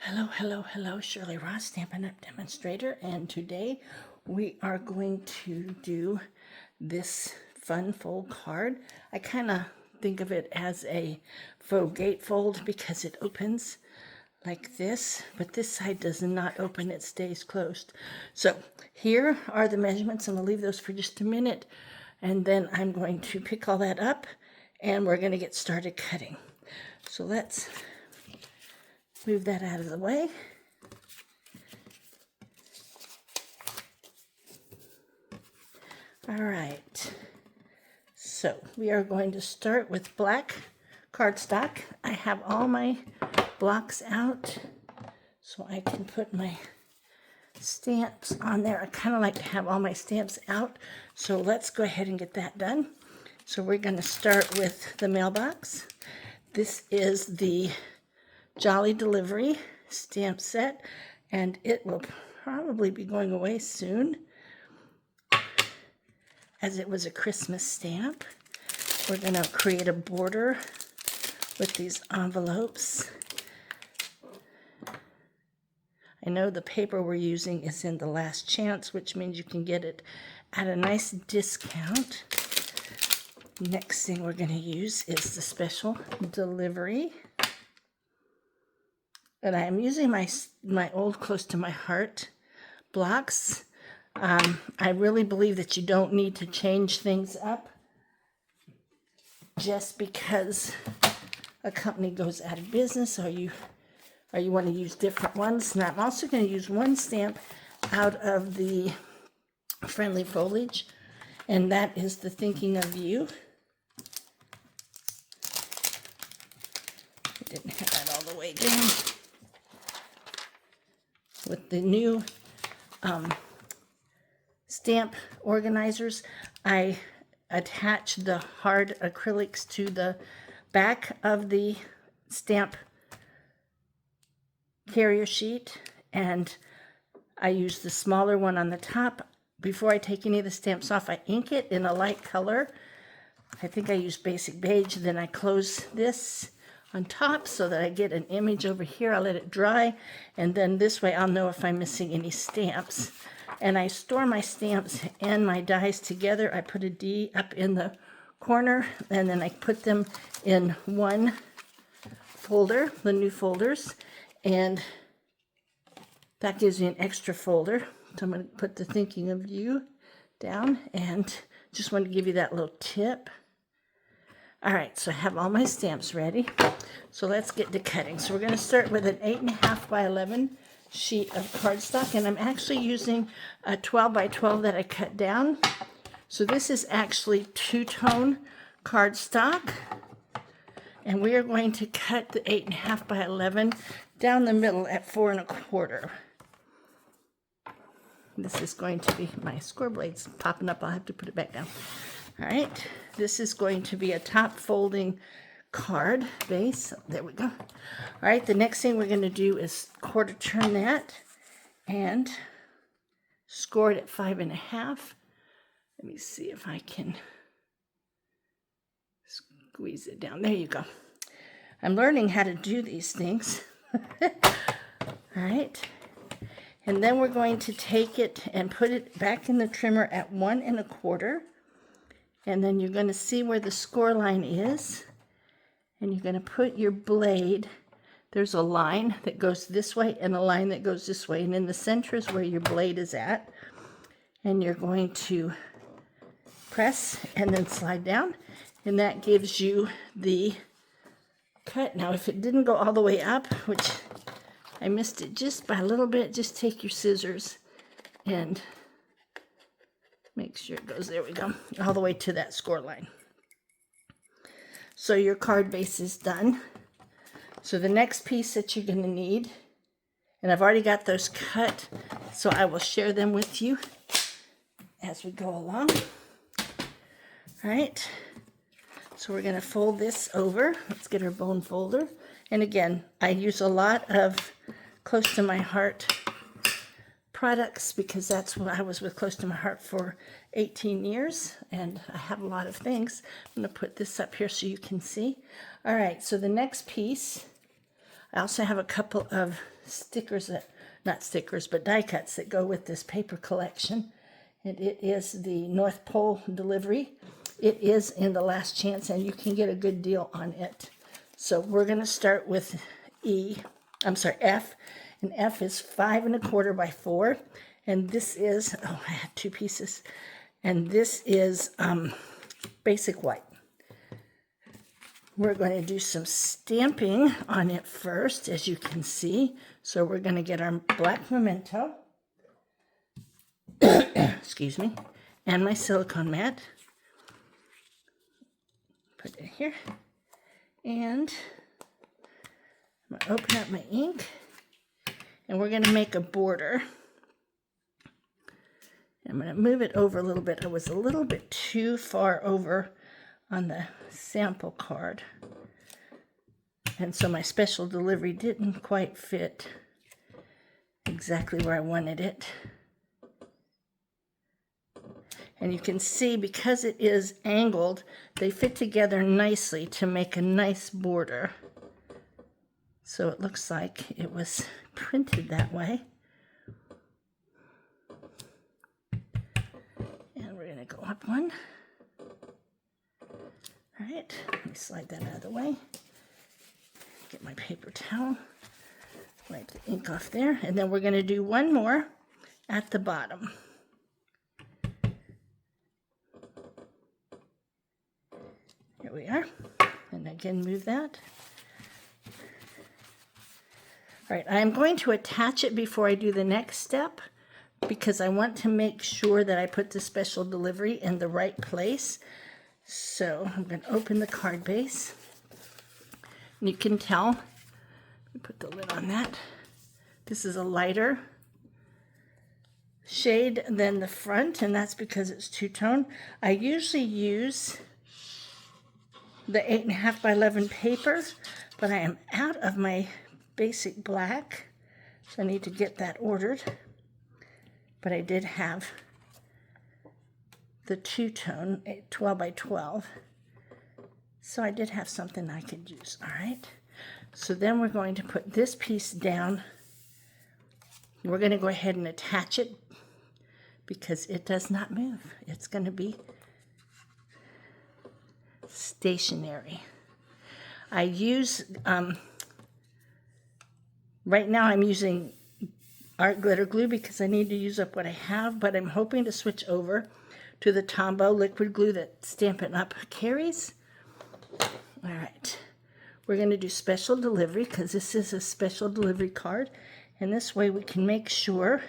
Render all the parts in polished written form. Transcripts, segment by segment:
Hello, hello, hello, Shirley Ross, Stampin' Up! Demonstrator, and today we are going to do this fun fold card. I kind of think of it as a faux gatefold because it opens like this, but this side does not open, it stays closed. So here are the measurements. I'm going to leave those for just a minute, and then I'm going to pick all that up, and we're going to get started cutting. So let's move that out of the way. All right, so we are going to start with black cardstock. I have all my blocks out so I can put my stamps on there. I kind of like to have all my stamps out, so let's go ahead and get that done. So we're going to start with the mailbox. This is the Jolly Delivery stamp set, and it will probably be going away soon, as it was a Christmas stamp. We're going to create a border with these envelopes. I know the paper we're using is in the Last Chance, which means you can get it at a nice discount. Next thing we're going to use is the Special Delivery. And I am using my old Close to My Heart blocks. I really believe that you don't need to change things up just because a company goes out of business or you want to use different ones. And I'm also going to use one stamp out of the Friendly Foliage, and that is the Thinking of You. I didn't have that all the way down. With the new stamp organizers, I attach the hard acrylics to the back of the stamp carrier sheet, and I use the smaller one on the top. Before I take any of the stamps off, I ink it in a light color. I think I use Basic Beige. Then I close this on top so that I get an image over here. I'll let it dry, and then this way I'll know if I'm missing any stamps. And I store my stamps and my dies together. I put a D up in the corner, and then I put them in one folder, the new folders, and that gives me an extra folder. So I'm going to put the Thinking of You down, and just want to give you that little tip. All right, so I have all my stamps ready. So let's get to cutting. So we're going to start with an 8.5 by 11 sheet of cardstock, and I'm actually using a 12 by 12 that I cut down. So this is actually two-tone cardstock, and we are going to cut the 8.5 by 11 down the middle at 4 1/4. This is going to be, my score blade's popping up. I'll have to put it back down. All right, this is going to be a top folding card base. There we go. All right, the next thing we're going to do is quarter turn that and score it at 5 1/2. Let me see if I can squeeze it down. There you go. I'm learning how to do these things. All right. And then we're going to take it and put it back in the trimmer at 1 1/4. And then you're going to see where the score line is. And you're going to put your blade. There's a line that goes this way and a line that goes this way. And in the center is where your blade is at. And you're going to press and then slide down. And that gives you the cut. Now, if it didn't go all the way up, which I missed it just by a little bit, just take your scissors and make sure it goes, there we go, all the way to that score line. So your card base is done. So the next piece that you're going to need, and I've already got those cut, so I will share them with you as we go along. All right, so we're going to fold this over. Let's get our bone folder. And again, I use a lot of Close to My Heart products because that's what I was with Close to My Heart for 18 years, and I have a lot of things. I'm going to put this up here so you can see. All right, so the next piece, I also have a couple of stickers that, not stickers, but die cuts that go with this paper collection. And it is the North Pole delivery. It is in the last chance, and you can get a good deal on it. So we're going to start with F, and F is 5 1/4 by 4, and this is, oh, I had 2 pieces, and this is basic white. We're going to do some stamping on it first, as you can see. So we're going to get our black memento, excuse me, and my silicone mat. Put it here, and I'm going to open up my ink, and we're going to make a border. I'm going to move it over a little bit. I was a little bit too far over on the sample card, and so my special delivery didn't quite fit exactly where I wanted it. And you can see, because it is angled, they fit together nicely to make a nice border. So it looks like it was printed that way. And we're going to go up one. All right, let me slide that out of the way. Get my paper towel. Wipe the ink off there. And then we're going to do one more at the bottom. Here we are. And again, move that. All right, I'm going to attach it before I do the next step, because I want to make sure that I put the special delivery in the right place. So I'm going to open the card base. And you can tell, let me put the lid on that. This is a lighter shade than the front, and that's because it's two-tone. I usually use the 8.5 by 11 paper, but I am out of my basic black, so I need to get that ordered. But I did have the two-tone 12 by 12, so I did have something I could use. All right, so then we're going to put this piece down. We're going to go ahead and attach it because it does not move. It's going to be stationary. I use, right now I'm using art glitter glue because I need to use up what I have, but I'm hoping to switch over to the Tombow liquid glue that Stampin' Up! Carries. All right, we're going to do special delivery because this is a special delivery card, and this way we can make sure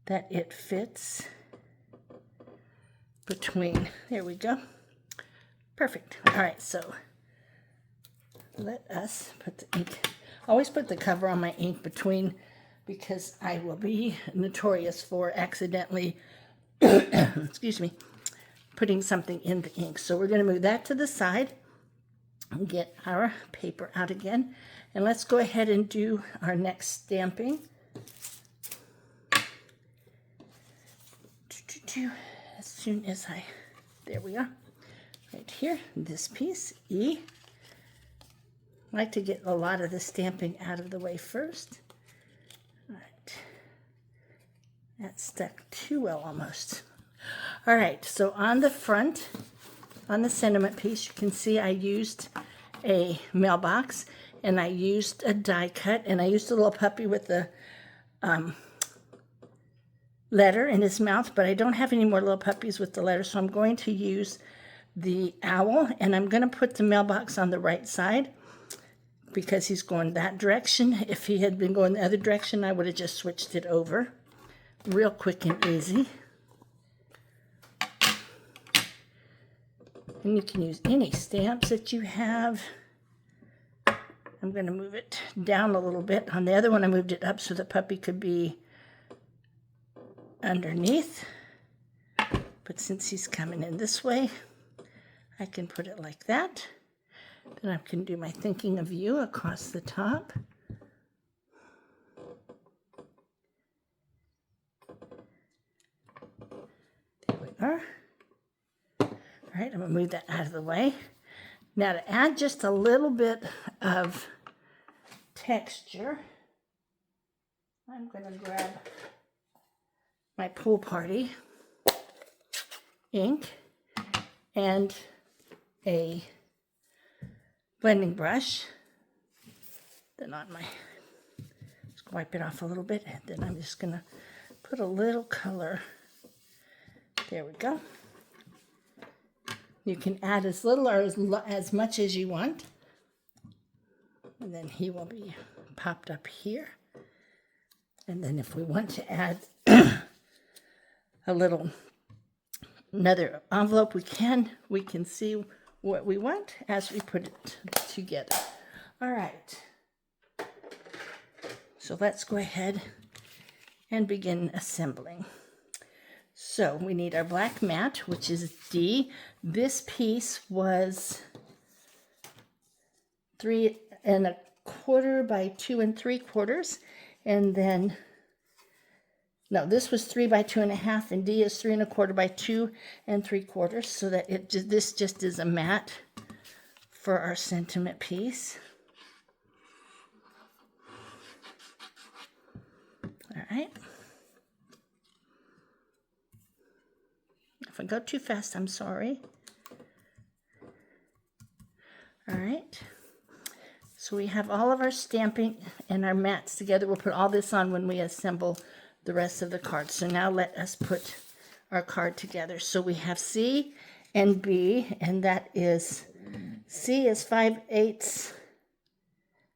that it fits between, there we go. Perfect. All right, so let us put the ink, always put the cover on my ink between, because I will be notorious for accidentally, excuse me, putting something in the ink. So we're going to move that to the side and get our paper out again. And let's go ahead and do our next stamping. As soon as there we are. Right here, this piece, E. I like to get a lot of the stamping out of the way first. All right. That stuck too well almost. All right, so on the front, on the sentiment piece, you can see I used a mailbox, and I used a die cut, and I used a little puppy with the letter in his mouth, but I don't have any more little puppies with the letter, so I'm going to use the owl, and I'm going to put the mailbox on the right side because he's going that direction. If he had been going the other direction, I would have just switched it over. Real quick and easy. And you can use any stamps that you have. I'm going to move it down a little bit. On the other one, I moved it up so the puppy could be underneath. But since he's coming in this way, I can put it like that. Then I can do my thinking of you across the top. There we are. All right, I'm going to move that out of the way. Now to add just a little bit of texture, I'm going to grab my pool party ink and a blending brush. Then on my, just wipe it off a little bit, and then I'm just going to put a little color. There we go. You can add as little or as much as you want. And then he will be popped up here. And then if we want to add another envelope, we can see what we want as we put it together. All right. So let's go ahead and begin assembling. So we need our black mat, which is D. This piece was 3 1/4 by 2 3/4, and then no, this was 3 by 2 1/2, and D is 3 1/4 by 2 3/4. So that this just is a mat for our sentiment piece. All right. If I go too fast, I'm sorry. All right. So we have all of our stamping and our mats together. We'll put all this on when we assemble the rest of the card. So now let us put our card together. So we have C and B, and that is, C is 5/8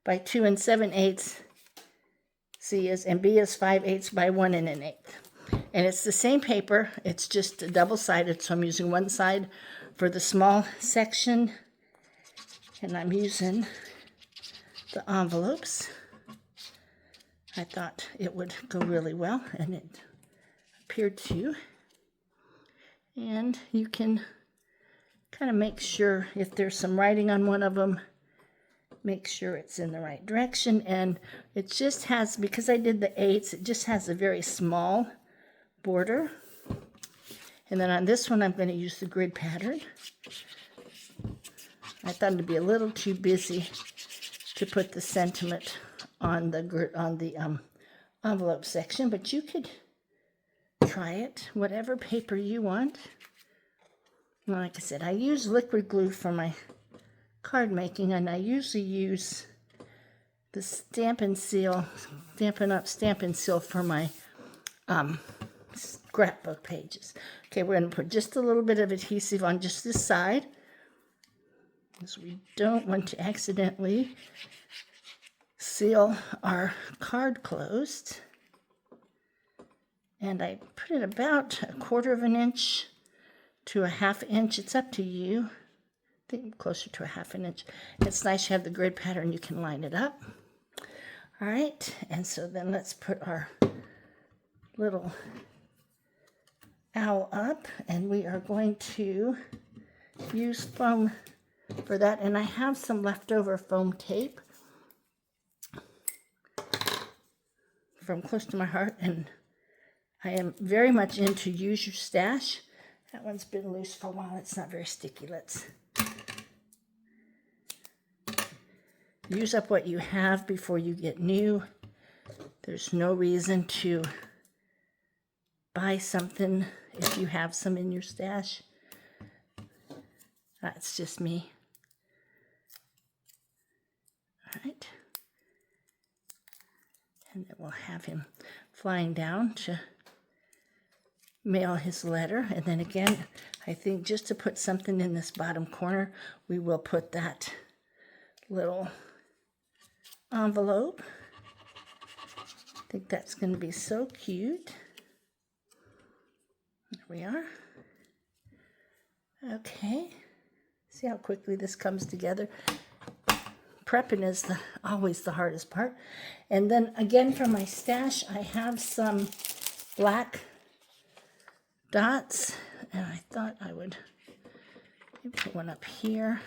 by 2 7/8. C is, and B is 5/8 by 1 1/8. And it's the same paper, it's just double-sided, so I'm using one side for the small section, and I'm using the envelopes. I thought it would go really well, and it appeared to. And you can kind of make sure if there's some writing on one of them, make sure it's in the right direction. And it just has, because I did the 8s, it just has a very small border. And then on this one, I'm going to use the grid pattern. I thought it'd be a little too busy to put the sentiment on the envelope section, but you could try it, whatever paper you want. Like I said, I use liquid glue for my card making, and I usually use the Stampin' Seal, Stampin' Up! Stampin' Seal for my scrapbook pages. Okay, we're going to put just a little bit of adhesive on just this side, because we don't want to accidentally seal our card closed. And I put it about 1/4 inch to 1/2 inch. It's up to you. I think closer to 1/2 inch. It's nice you have the grid pattern, you can line it up. All right, and so then let's put our little owl up, and we are going to use foam for that. And I have some leftover foam tape from Close to My Heart, and I am very much into use your stash. That one's been loose for a while. It's not very sticky. Let's use up what you have before you get new. There's no reason to buy something if you have some in your stash. That's just me. All right. And then we'll have him flying down to mail his letter. And then again, I think just to put something in this bottom corner, we will put that little envelope. I think that's going to be so cute. There we are. Okay. See how quickly this comes together. Prepping is always the hardest part. And then again, for my stash, I have some black dots, and I thought I would put one up here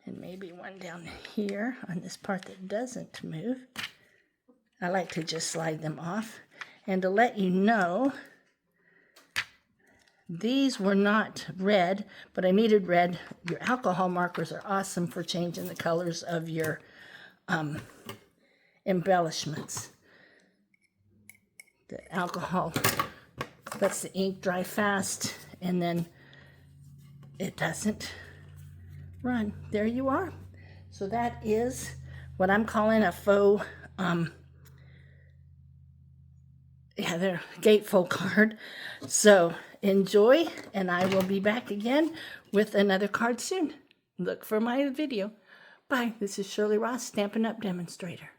and maybe one down here on this part that doesn't move. I like to just slide them off. And to let you know, these were not red, but I needed red. Your alcohol markers are awesome for changing the colors of your embellishments. The alcohol lets the ink dry fast, and then it doesn't run. There you are. So that is what I'm calling a faux, their gatefold card. So enjoy, and I will be back again with another card soon. Look for my video. Bye. This is Shirley Ross, Stampin' Up! Demonstrator.